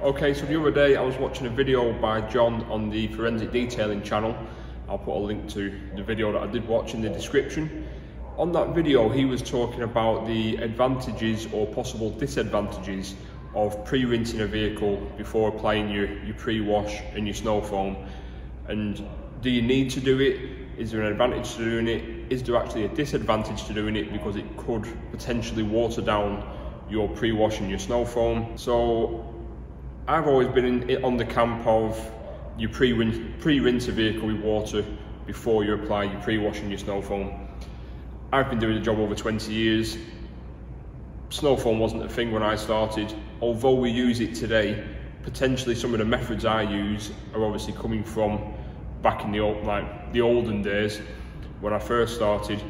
Okay, so the other day I was watching a video by John on the Forensic Detailing channel. I'll put a link to the video that I did watch in the description. On that video he was talking about the advantages or possible disadvantages of pre-rinsing a vehicle before applying your pre-wash and your snow foam. And do you need to do it? Is there an advantage to doing it? Is there actually a disadvantage to doing it because it could potentially water down your pre-wash and your snow foam? So I've always been on the camp of you pre-rinse a vehicle with water before you apply your pre-wash and your snow foam. I've been doing the job over 20 years. Snow foam wasn't a thing when I started. Although we use it today, potentially some of the methods I use are obviously coming from back in the olden days when I first started.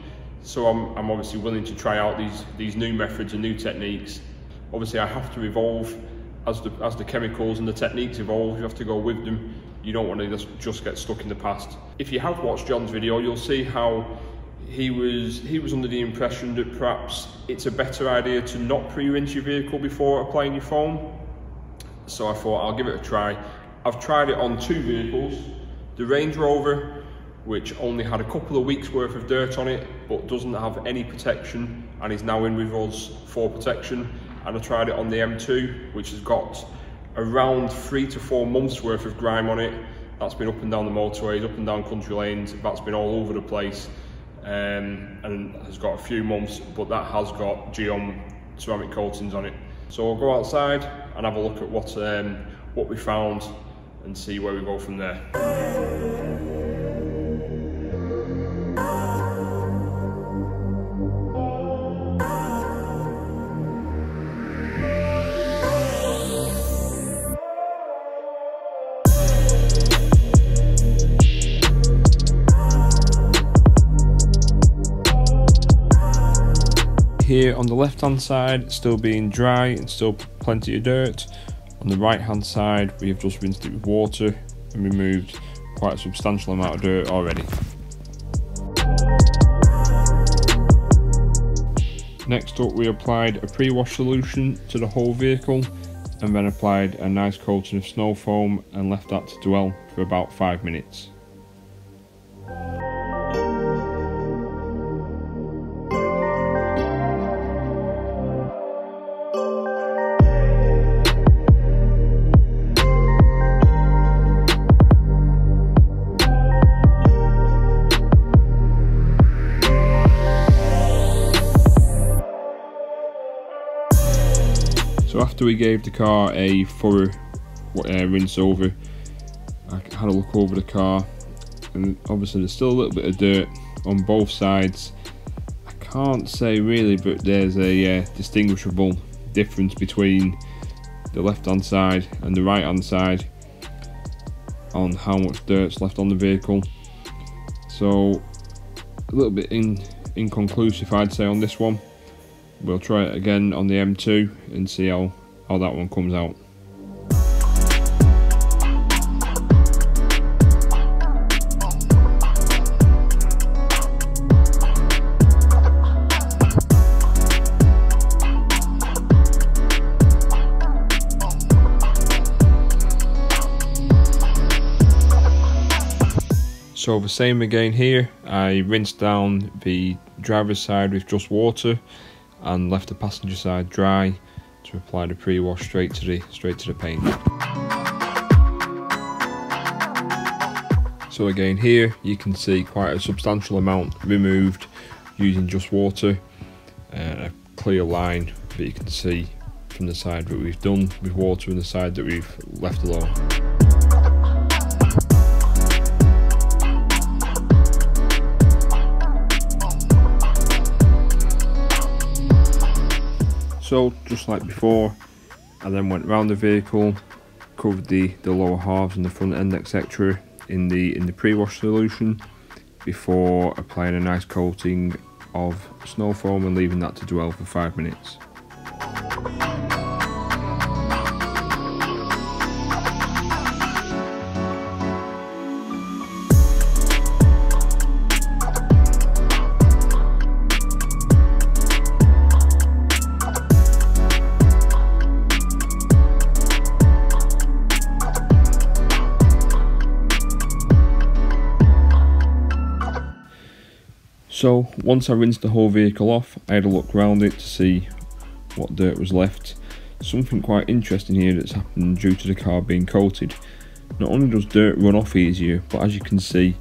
So I'm obviously willing to try out these new methods and new techniques. Obviously I have to evolve as the chemicals and the techniques evolve. You have to go with them. You don't want to just get stuck in the past. If you have watched John's video, you'll see how he was under the impression that perhaps it's a better idea to not pre-rinse your vehicle before applying your foam. So I thought I'll give it a try. I've tried it on two vehicles. The Range Rover, which only had a couple of weeks worth of dirt on it but doesn't have any protection and is now in with us for protection. And I tried it on the M2, which has got around 3 to 4 months worth of grime on it. That's been up and down the motorways, up and down country lanes. That's been all over the place and has got a few months, but that has got Geom ceramic coatings on it. So we'll go outside and have a look at what we found and see where we go from there. Here on the left hand side, still being dry and still plenty of dirt. On the right hand side, we have just rinsed it with water and removed quite a substantial amount of dirt already. Next up, we applied a pre-wash solution to the whole vehicle and then applied a nice coating of snow foam and left that to dwell for about 5 minutes. So after we gave the car a thorough rinse over, I had a look over the car and obviously there's still a little bit of dirt on both sides. I can't say really, but there's a distinguishable difference between the left hand side and the right hand side on how much dirt's left on the vehicle. So a little bit inconclusive, I'd say, on this one. We'll try it again on the M2 and see how that one comes out. So the same again here. I rinsed down the driver's side with just water and left the passenger side dry to apply the pre-wash straight to the paint. So again here you can see quite a substantial amount removed using just water, a clear line that you can see from the side that we've done with water and the side that we've left alone. So just like before, I then went around the vehicle, covered the lower halves and the front end, etc. in the pre-wash solution before applying a nice coating of snow foam and leaving that to dwell for 5 minutes. So once I rinsed the whole vehicle off, I had a look around it to see what dirt was left. Something quite interesting here that's happened due to the car being coated. Not only does dirt run off easier, but as you can see,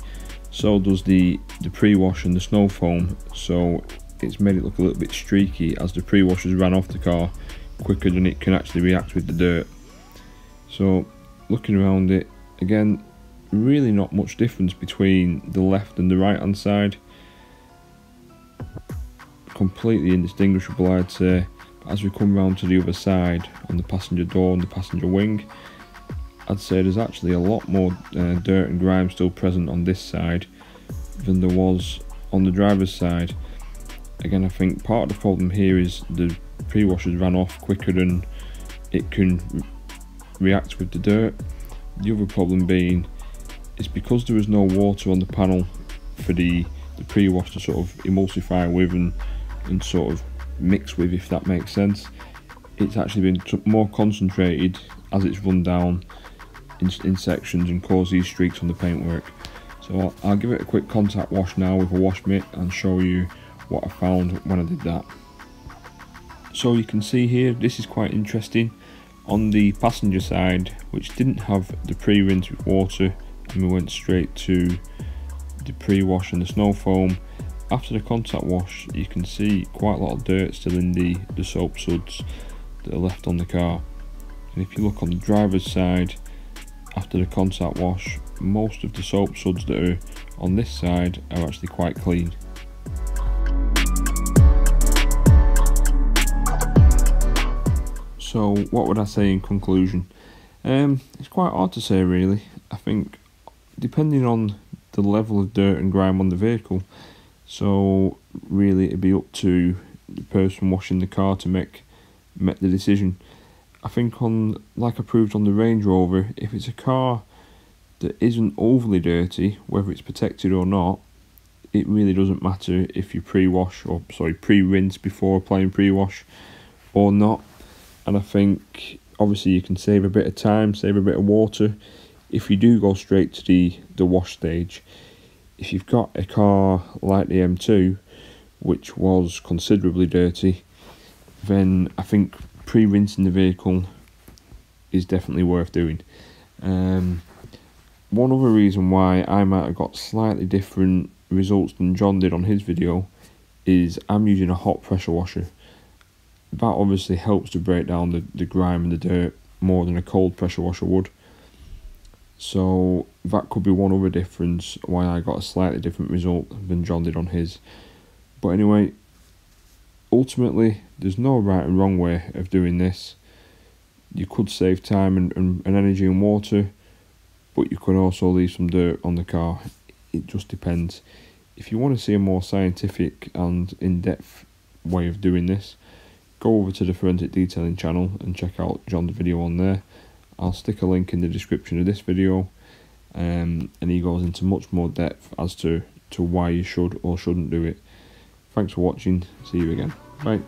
so does the pre-wash and the snow foam. So it's made it look a little bit streaky as the pre-wash has ran off the car quicker than it can actually react with the dirt. So looking around it, again, really not much difference between the left and the right hand side. Completely indistinguishable, I'd say. But as we come round to the other side, on the passenger door and the passenger wing, I'd say there's actually a lot more dirt and grime still present on this side than there was on the driver's side. Again, I think part of the problem here is the pre-washers ran off quicker than it can react with the dirt. The other problem being is because there was no water on the panel for the pre-wash to sort of emulsify with and sort of mix with, if that makes sense. It's actually been more concentrated as it's run down in sections and caused these streaks on the paintwork. So I'll give it a quick contact wash now with a wash mitt and show you what I found when I did that. So you can see here, this is quite interesting. On the passenger side, which didn't have the pre-rinse with water, and we went straight to the pre-wash and the snow foam, after the contact wash you can see quite a lot of dirt still in the soap suds that are left on the car. And if you look on the driver's side, after the contact wash, most of the soap suds that are on this side are actually quite clean. So what would I say in conclusion? It's quite hard to say really. I think depending on the level of dirt and grime on the vehicle, so really it'd be up to the person washing the car to make the decision. I think on, like I proved on the Range Rover, if it's a car that isn't overly dirty, whether it's protected or not, it really doesn't matter if you pre-rinse before applying pre-wash or not. And I think obviously you can save a bit of time, save a bit of water if you do go straight to the wash stage. If you've got a car like the M2, which was considerably dirty, then I think pre-rinsing the vehicle is definitely worth doing. One other reason why I might have got slightly different results than John did on his video is I'm using a hot pressure washer. That obviously helps to break down the grime and the dirt more than a cold pressure washer would. So that could be one other difference why I got a slightly different result than John did on his. But anyway, ultimately there's no right and wrong way of doing this. You could save time and energy and water, but you could also leave some dirt on the car. It just depends. If you want to see a more scientific and in-depth way of doing this, go over to the Forensic Detailing channel and check out John's video on there. I'll stick a link in the description of this video, and he goes into much more depth as to why you should or shouldn't do it. Thanks for watching, see you again, bye.